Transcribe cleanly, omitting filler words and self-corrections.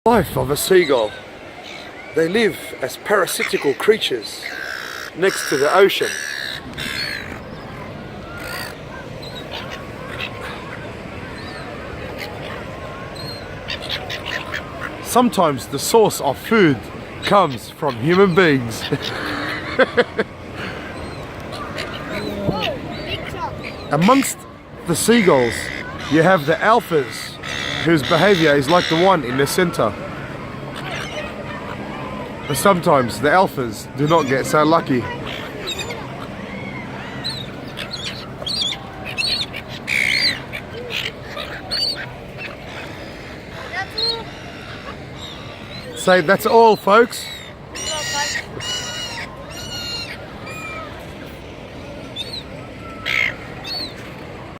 Life of a seagull. They live as parasitical creatures next to the ocean. Sometimes the source of food comes from human beings. Amongst the seagulls, you have the alphas, whose behavior is like the one in the center. But sometimes the alphas do not get so lucky. Say that's all, folks.